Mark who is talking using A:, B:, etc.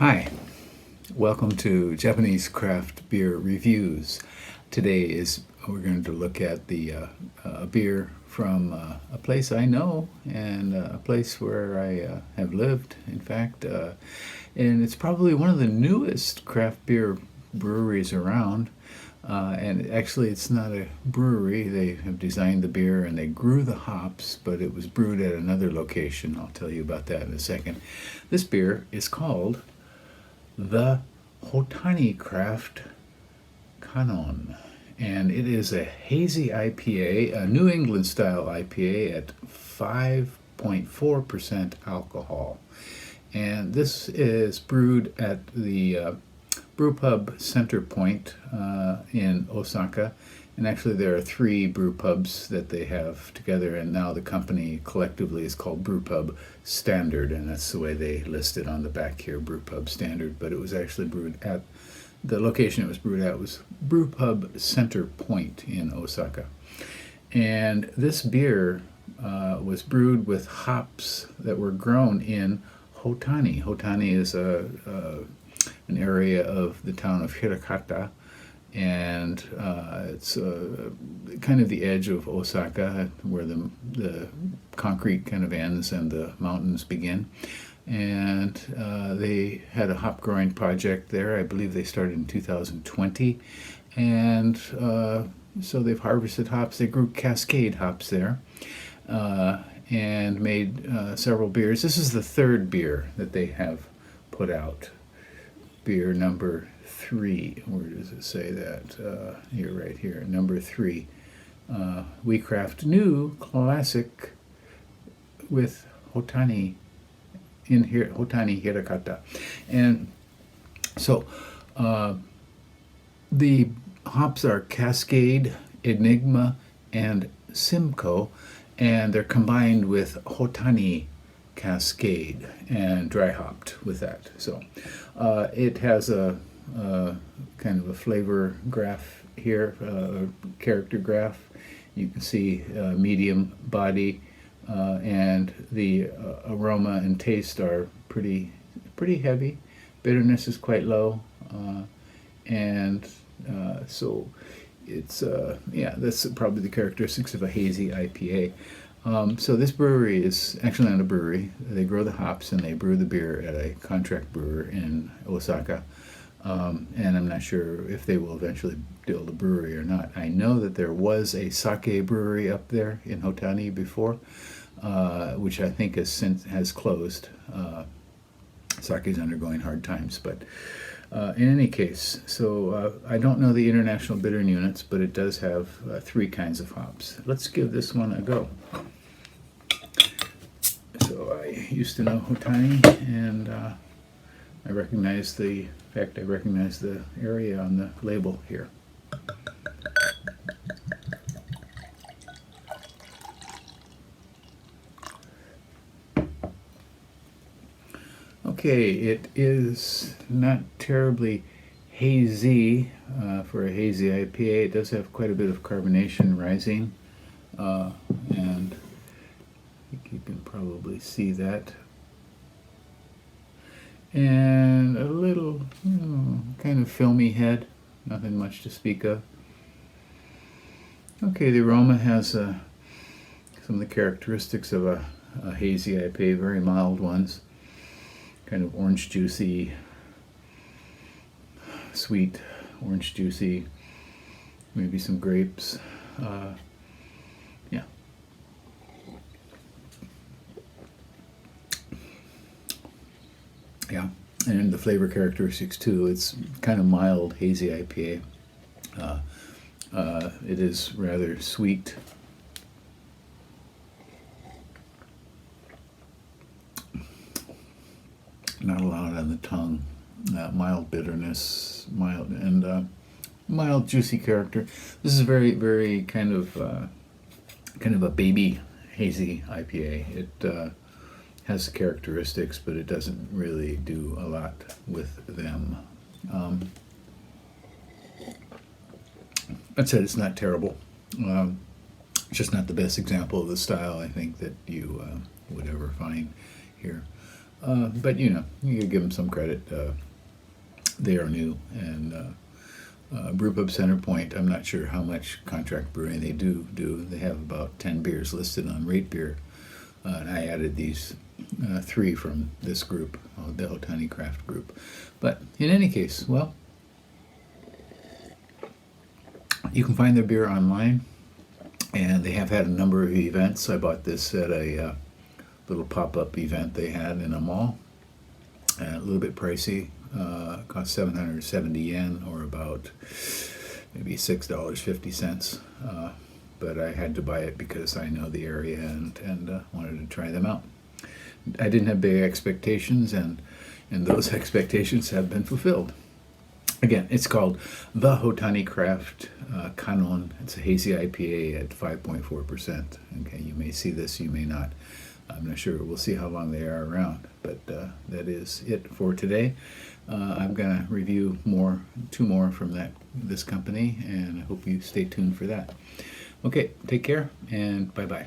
A: Hi, welcome to Japanese Craft Beer Reviews. Today we're going to look at the a beer from a place I know and a place where I have lived, in fact, and it's probably one of the newest craft beer breweries around. And actually, it's not a brewery. They have designed the beer and they grew the hops, but it was brewed at another location. I'll tell you about that in a second. This beer is called the Hotani Craft Kanon, and it is a hazy IPA, a New England style IPA at 5.4% alcohol. And this is brewed at the Brewpub Center Point in Osaka, and actually there are 3 brew pubs that they have together, and now the company collectively is called Brewpub Standard, and that's the way they list it on the back here, Brewpub Standard. But it was actually brewed at the location it was brewed at was Brewpub Center Point in Osaka. And this beer was brewed with hops that were grown in Hotani. Hotani is an area of the town of Hirakata, and it's kind of the edge of Osaka where the concrete kind of ends and the mountains begin. And they had a hop growing project there. I believe they started in 2020, and so they've harvested hops. They grew Cascade hops there and made several beers. This is the 3rd beer that they have put out. Beer number 3. Where does it say that? Here, right here, number 3. We craft new classic with Hotani in here, Hotani Hirakata. And so the hops are Cascade, Enigma, and Simcoe, and they're combined with Hotani Cascade and dry hopped with that. So it has a kind of a flavor graph here, character graph. You can see medium body, and the aroma and taste are pretty heavy. Bitterness is quite low, and so it's that's probably the characteristics of a hazy IPA. So this brewery is actually not a brewery. They grow the hops and they brew the beer at a contract brewer in Osaka. And I'm not sure if they will eventually build a brewery or not. I know that there was a sake brewery up there in Hotani before, which I think has closed. Sake is undergoing hard times, but in any case, so I don't know the international bittering units, but it does have 3 kinds of hops. Let's give this one a go. So I used to know Hotani, and I recognize the area on the label here. Okay, it is not terribly hazy for a hazy IPA. It does have quite a bit of carbonation rising, and I think you can probably see that. And a little kind of filmy head, nothing much to speak of. Okay, the aroma has some of the characteristics of a hazy IPA, very mild ones. Kind of orange juicy, sweet orange juicy, maybe some grapes. Yeah. Yeah, and the flavor characteristics too. It's kind of mild hazy IPA. It is rather sweet. Not a lot on the tongue. Mild bitterness, mild juicy character. This is very, very kind of a baby hazy IPA. It has characteristics, but it doesn't really do a lot with them. That said, it's not terrible. It's just not the best example of the style I think that you would ever find here. But you know, you give them some credit. They are new, and Brewpub Center Point, I'm not sure how much contract brewing they do. They have about 10 beers listed on Rate Beer, and I added these 3 from this group, the Hotani Craft group. But in any case, well, you can find their beer online, and they have had a number of events. I bought this at a little pop-up event they had in a mall. A little bit pricey. Cost 770 yen, or about maybe $6.50. But I had to buy it because I know the area and wanted to try them out. I didn't have big expectations, and those expectations have been fulfilled. Again, it's called the Hotani Craft Kanon. It's a hazy IPA at 5.4%. Okay, you may see this, you may not. I'm not sure. We'll see how long they are around. But that is it for today. I'm going to review 2 more from this company, and I hope you stay tuned for that. Okay, take care, and bye-bye.